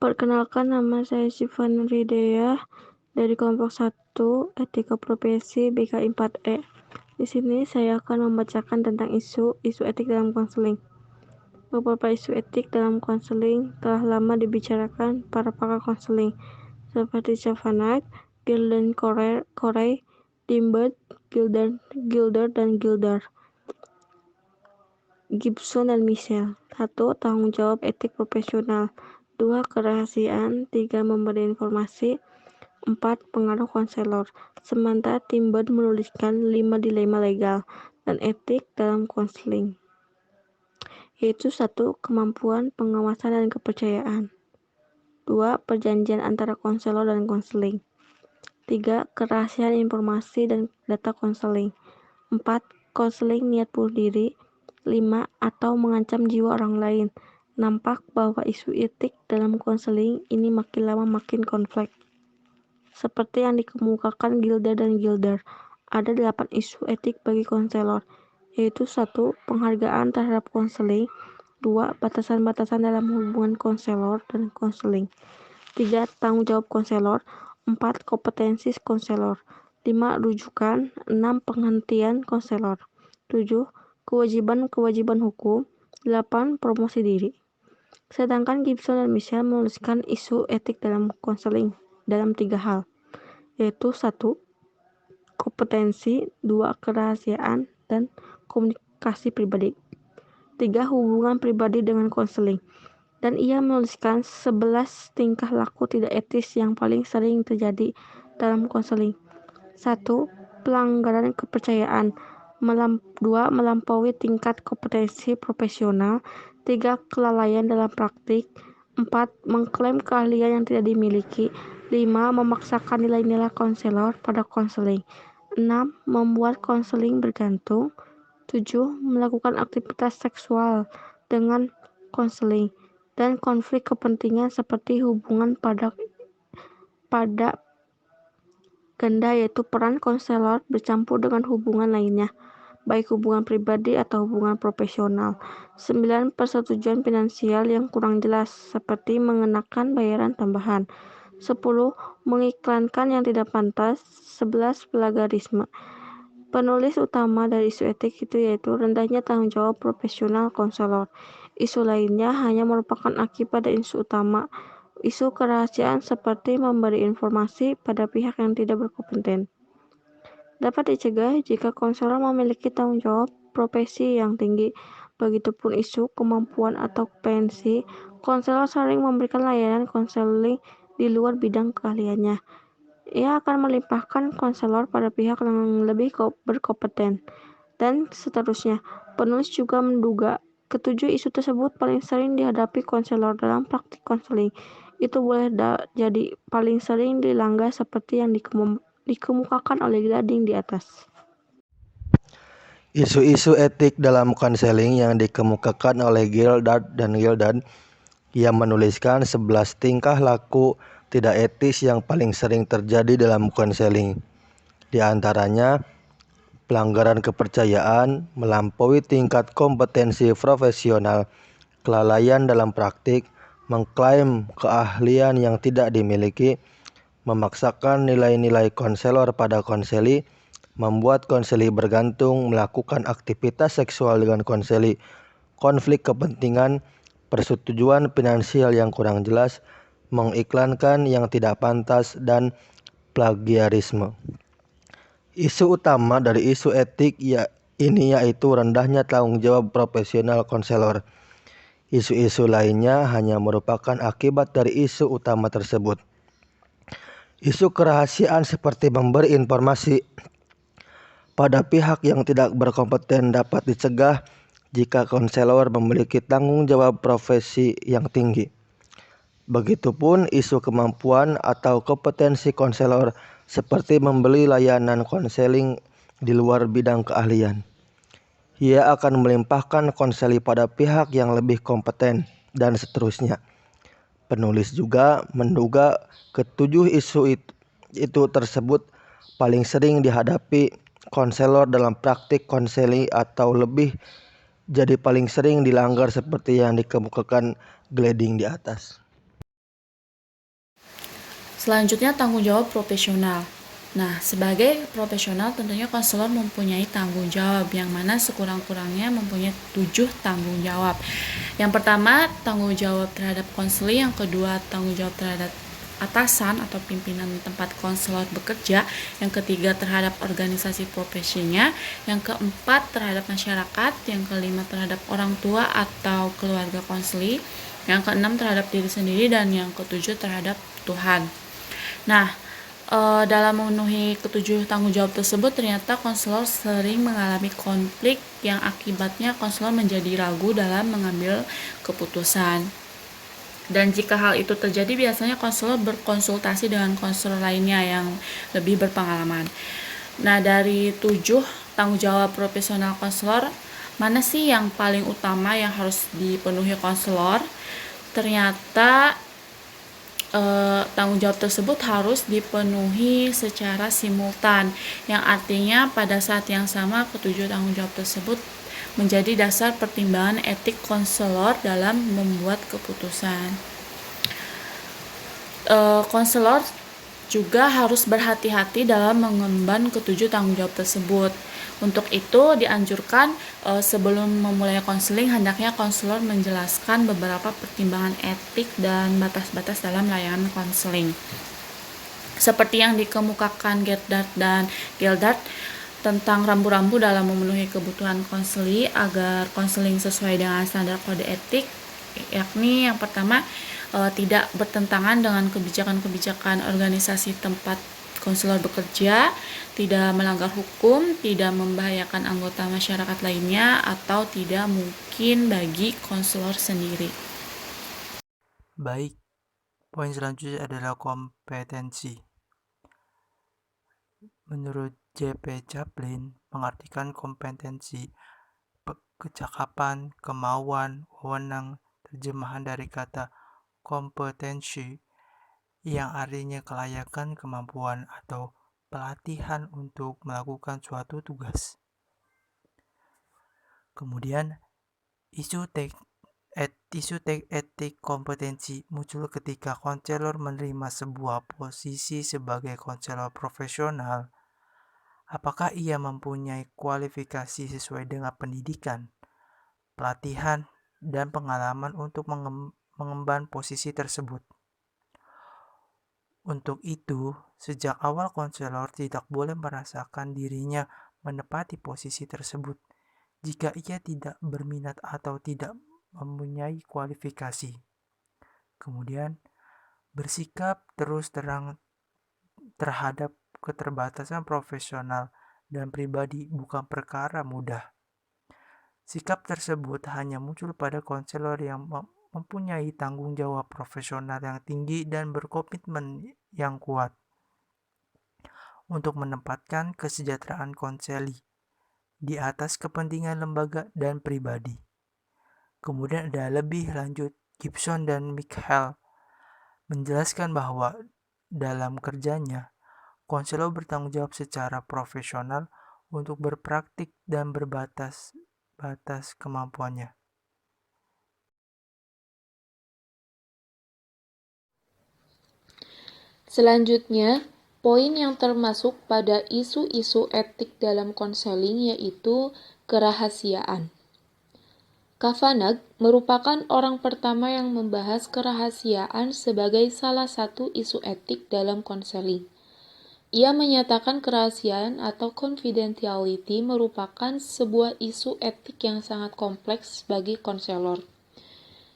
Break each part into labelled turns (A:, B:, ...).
A: Perkenalkan, nama saya Syifa Nurhidayah dari kelompok 1 Etika Profesi BKI 4E. Di sini saya akan membacakan tentang isu etik dalam konseling. Beberapa isu etik dalam konseling telah lama dibicarakan para pakar konseling seperti Chavagnat, Gilden Corey, Dimbert, Gilder, dan Gilder, Gibson dan Michel. 1. Tanggung jawab etik profesional. 2. Kerahasiaan. 3. Memberi informasi. 4. Pengaruh konselor. Sementara Timbert menuliskan 5 dilema legal dan etik dalam konseling, yaitu 1. Kemampuan, pengawasan, dan kepercayaan. 2. Perjanjian antara konselor dan konseling. 3. Kerahasiaan informasi dan data konseling. 4. Konseling niat bunuh diri. 5. Atau mengancam jiwa orang lain. Nampak bahwa isu etik dalam konseling ini makin lama makin kompleks. Seperti yang dikemukakan Gilder dan Gilder, ada 8 isu etik bagi konselor, yaitu 1. Penghargaan terhadap konseling. 2. Batasan-batasan dalam hubungan konselor dan konseling. 3. Tanggung jawab konselor. 4. Kompetensi konselor. 5. Rujukan. 6. Penghentian konselor. 7. Kewajiban hukum. 8. Promosi diri. Sedangkan Gibson dan Michel menuliskan isu etik dalam konseling dalam 3 hal, yaitu 1. Kompetensi. 2. Kerahasiaan dan komunikasi pribadi. 3. Hubungan pribadi dengan konseling. Dan ia menuliskan 11 tingkah laku tidak etis yang paling sering terjadi dalam konseling. 1. Pelanggaran kepercayaan. 2. Melampaui tingkat kompetensi profesional. 3. Kelalaian dalam praktik. 4. Mengklaim keahlian yang tidak dimiliki. 5. Memaksakan nilai-nilai konselor pada konseling. 6. Membuat konseling bergantung. 7. Melakukan aktivitas seksual dengan konseling. Dan konflik kepentingan seperti hubungan pada ganda, yaitu peran konselor bercampur dengan hubungan lainnya, baik hubungan pribadi atau hubungan profesional. 9. Persetujuan finansial yang kurang jelas, seperti mengenakan bayaran tambahan. 10. Mengiklankan yang tidak pantas. 11. Plagiarisme. Penulis utama dari isu etik itu yaitu rendahnya tanggung jawab profesional konselor. Isu lainnya hanya merupakan akibat dari isu utama. Isu kerahasiaan seperti memberi informasi pada pihak yang tidak berkompeten dapat dicegah jika konselor memiliki tanggung jawab profesi yang tinggi. Begitupun isu kemampuan atau kompetensi. Konselor sering memberikan layanan konseling di luar bidang keahliannya. Ia akan melimpahkan konselor pada pihak yang lebih berkompeten, dan seterusnya. Penulis juga menduga ketujuh isu tersebut paling sering dihadapi konselor dalam praktik konseling. Itu boleh jadi paling sering dilanggar seperti yang dikemukakan oleh Glading di atas.
B: Isu-isu etik dalam konseling yang dikemukakan oleh Gildard dan Gildan, ia menuliskan 11 tingkah laku tidak etis yang paling sering terjadi dalam konseling. Di antaranya, pelanggaran kepercayaan, melampaui tingkat kompetensi profesional, kelalaian dalam praktik, mengklaim keahlian yang tidak dimiliki, memaksakan nilai-nilai konselor pada konseli, membuat konseli bergantung, melakukan aktivitas seksual dengan konseli, konflik kepentingan, persetujuan finansial yang kurang jelas, mengiklankan yang tidak pantas, dan plagiarisme. Isu utama dari isu etik ini yaitu rendahnya tanggung jawab profesional konselor. Isu-isu lainnya hanya merupakan akibat dari isu utama tersebut. Isu kerahasiaan seperti memberi informasi pada pihak yang tidak berkompeten dapat dicegah jika konselor memiliki tanggung jawab profesi yang tinggi. Begitupun isu kemampuan atau kompetensi konselor seperti membeli layanan konseling di luar bidang keahlian. Ia akan melimpahkan konseli pada pihak yang lebih kompeten, dan seterusnya. Penulis juga menduga ketujuh isu itu tersebut paling sering dihadapi konselor dalam praktik konseling atau lebih jadi paling sering dilanggar seperti yang dikemukakan Glading di atas.
C: Selanjutnya, tanggung jawab profesional. Nah, sebagai profesional tentunya konselor mempunyai tanggung jawab yang mana sekurang-kurangnya mempunyai 7 tanggung jawab. Yang pertama, tanggung jawab terhadap konseling, yang kedua, tanggung jawab terhadap atasan atau pimpinan tempat konselor bekerja, yang ketiga terhadap organisasi profesinya, yang keempat terhadap masyarakat, yang kelima terhadap orang tua atau keluarga konseli, yang keenam terhadap diri sendiri, dan yang ketujuh terhadap Tuhan. Nah, dalam memenuhi ketujuh tanggung jawab tersebut, ternyata konselor sering mengalami konflik yang akibatnya konselor menjadi ragu dalam mengambil keputusan. Dan jika hal itu terjadi, biasanya konselor berkonsultasi dengan konselor lainnya yang lebih berpengalaman. Nah, dari 7 tanggung jawab profesional konselor, mana sih yang paling utama yang harus dipenuhi konselor? Ternyata tanggung jawab tersebut harus dipenuhi secara simultan, yang artinya pada saat yang sama ketujuh tanggung jawab tersebut menjadi dasar pertimbangan etik konselor dalam membuat keputusan. Konselor juga harus berhati-hati dalam mengemban ketujuh tanggung jawab tersebut. Untuk itu dianjurkan sebelum memulai konseling, hendaknya konselor menjelaskan beberapa pertimbangan etik dan batas-batas dalam layanan konseling. Seperti yang dikemukakan Gerdard dan Gildart tentang rambu-rambu dalam memenuhi kebutuhan konseli agar konseling sesuai dengan standar kode etik, yakni yang pertama, tidak bertentangan dengan kebijakan-kebijakan organisasi tempat konselor bekerja, tidak melanggar hukum, tidak membahayakan anggota masyarakat lainnya, atau tidak mungkin bagi konselor sendiri.
D: Baik, poin selanjutnya adalah kompetensi. Menurut J.P. Chaplin, mengartikan kompetensi, kecakapan, kemauan, wewenang, terjemahan dari kata kompetensi yang artinya kelayakan, kemampuan, atau pelatihan untuk melakukan suatu tugas. Kemudian, isu etik kompetensi muncul ketika konselor menerima sebuah posisi sebagai konselor profesional. Apakah ia mempunyai kualifikasi sesuai dengan pendidikan, pelatihan, dan pengalaman untuk mengemban posisi tersebut? Untuk itu, sejak awal konselor tidak boleh merasakan dirinya menepati posisi tersebut jika ia tidak berminat atau tidak mempunyai kualifikasi. Kemudian, bersikap terus terang terhadap keterbatasan profesional dan pribadi bukan perkara mudah. Sikap tersebut hanya muncul pada konselor yang mempunyai tanggung jawab profesional yang tinggi dan berkomitmen yang kuat untuk menempatkan kesejahteraan konseli di atas kepentingan lembaga dan pribadi. Kemudian ada lebih lanjut, Gibson dan Michael menjelaskan bahwa dalam kerjanya, konselor bertanggung jawab secara profesional untuk berpraktik dan berbatas kemampuannya.
A: Selanjutnya, poin yang termasuk pada isu-isu etik dalam konseling yaitu kerahasiaan. Kavanagh merupakan orang pertama yang membahas kerahasiaan sebagai salah satu isu etik dalam konseling. Ia menyatakan kerahasiaan atau confidentiality merupakan sebuah isu etik yang sangat kompleks bagi konselor.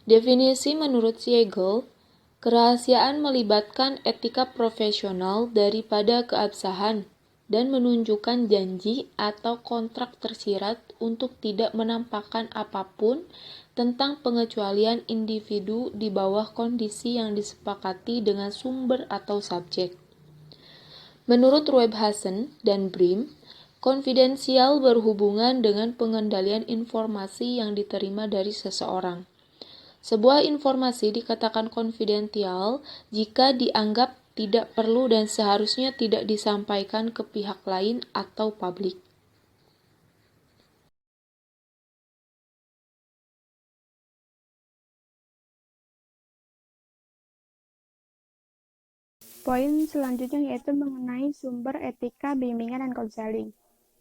A: Definisi menurut Siegel, kerahasiaan melibatkan etika profesional daripada keabsahan dan menunjukkan janji atau kontrak tersirat untuk tidak menampakkan apapun tentang pengecualian individu di bawah kondisi yang disepakati dengan sumber atau subjek. Menurut Webhazen dan Brim, konfidensial berhubungan dengan pengendalian informasi yang diterima dari seseorang. Sebuah informasi dikatakan konfidensial jika dianggap tidak perlu dan seharusnya tidak disampaikan ke pihak lain atau publik.
E: Poin selanjutnya yaitu mengenai sumber etika bimbingan dan konseling.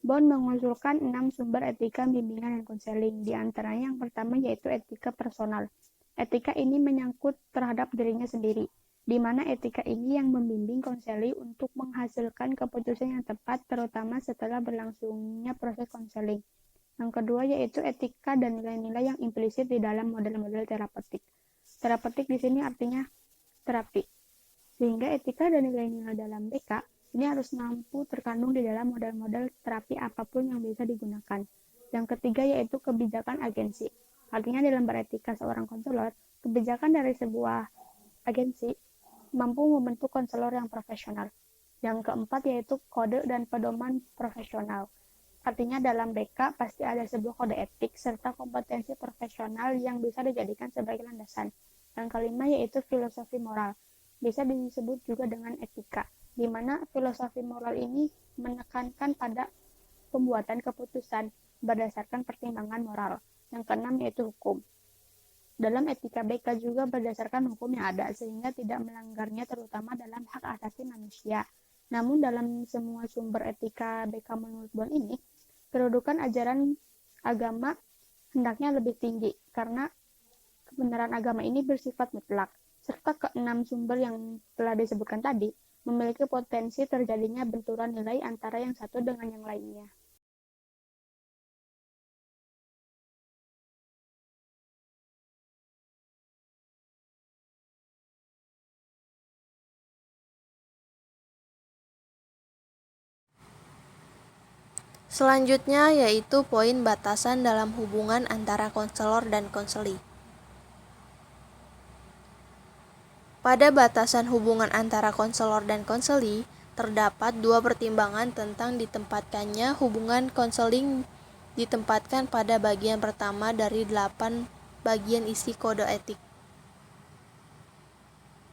E: Bond mengusulkan 6 sumber etika bimbingan dan konseling. Di antaranya yang pertama yaitu etika personal. Etika ini menyangkut terhadap dirinya sendiri, di mana etika ini yang membimbing konseli untuk menghasilkan keputusan yang tepat, terutama setelah berlangsungnya proses konseling. Yang kedua yaitu etika dan nilai-nilai yang implisit di dalam model-model terapeutik. Terapeutik di sini artinya terapi. Sehingga etika dan nilai-nilai dalam BK ini harus mampu terkandung di dalam model-model terapi apapun yang bisa digunakan. Yang ketiga yaitu kebijakan agensi. Artinya dalam beretika seorang konselor, kebijakan dari sebuah agensi mampu membentuk konselor yang profesional. Yang keempat yaitu kode dan pedoman profesional. Artinya dalam BK pasti ada sebuah kode etik serta kompetensi profesional yang bisa dijadikan sebagai landasan. Yang kelima yaitu filosofi moral. Bisa disebut juga dengan etika, di mana filosofi moral ini menekankan pada pembuatan keputusan berdasarkan pertimbangan moral. Yang keenam yaitu hukum. Dalam etika BK juga berdasarkan hukum yang ada sehingga tidak melanggarnya terutama dalam hak asasi manusia. Namun dalam semua sumber etika BK menurut Bond ini, kedudukan ajaran agama hendaknya lebih tinggi karena kebenaran agama ini bersifat mutlak, serta keenam sumber yang telah disebutkan tadi memiliki potensi terjadinya benturan nilai antara yang satu dengan yang lainnya.
F: Selanjutnya yaitu poin batasan dalam hubungan antara konselor dan konseli. Pada batasan hubungan antara konselor dan konseli, terdapat dua pertimbangan tentang ditempatkannya hubungan konseling ditempatkan pada bagian pertama dari 8 bagian isi kode etik.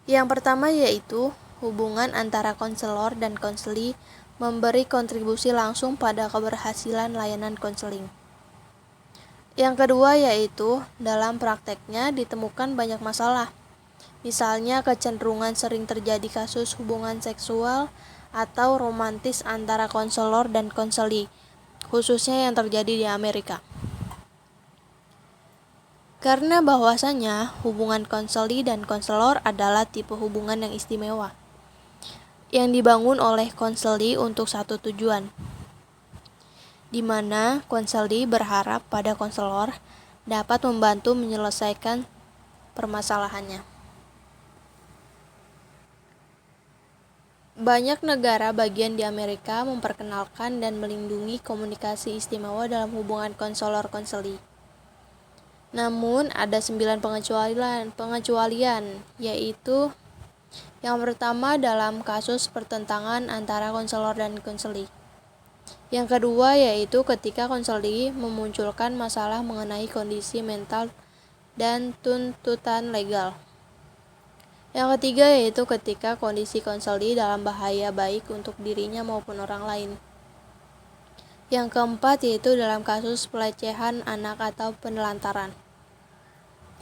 F: Yang pertama yaitu hubungan antara konselor dan konseli memberi kontribusi langsung pada keberhasilan layanan konseling. Yang kedua yaitu dalam prakteknya ditemukan banyak masalah. Misalnya kecenderungan sering terjadi kasus hubungan seksual atau romantis antara konselor dan konseli, khususnya yang terjadi di Amerika. Karena bahwasanya hubungan konseli dan konselor adalah tipe hubungan yang istimewa, yang dibangun oleh konseli untuk satu tujuan, di mana konseli berharap pada konselor dapat membantu menyelesaikan permasalahannya. Banyak negara bagian di Amerika memperkenalkan dan melindungi komunikasi istimewa dalam hubungan konselor-konseli. Namun ada 9 pengecualian, yaitu yang pertama dalam kasus pertentangan antara konselor dan konseli. Yang kedua yaitu ketika konseli memunculkan masalah mengenai kondisi mental dan tuntutan legal. Yang ketiga yaitu ketika kondisi konseli dalam bahaya baik untuk dirinya maupun orang lain. Yang keempat yaitu dalam kasus pelecehan anak atau penelantaran.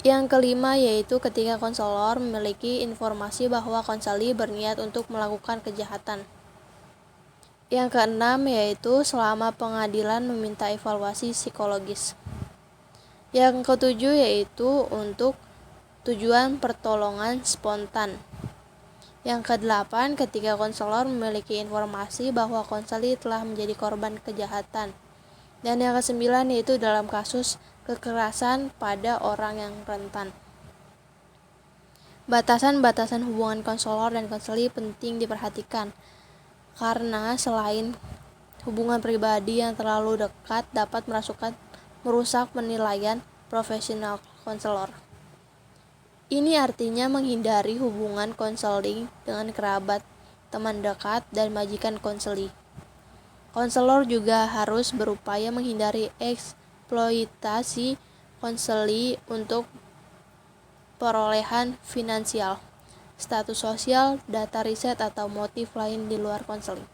F: Yang kelima yaitu ketika konselor memiliki informasi bahwa konseli berniat untuk melakukan kejahatan. Yang keenam yaitu selama pengadilan meminta evaluasi psikologis. Yang ketujuh yaitu untuk tujuan pertolongan spontan. Yang kedelapan ketika konselor memiliki informasi bahwa konseli telah menjadi korban kejahatan. Dan yang kesembilan yaitu dalam kasus kekerasan pada orang yang rentan. Batasan-batasan hubungan konselor dan konseli penting diperhatikan, karena selain hubungan pribadi yang terlalu dekat dapat merusak penilaian profesional konselor. Ini artinya menghindari hubungan konseling dengan kerabat, teman dekat, dan majikan konseli. Konselor juga harus berupaya menghindari eksploitasi konseli untuk perolehan finansial, status sosial, data riset, atau motif lain di luar konseling.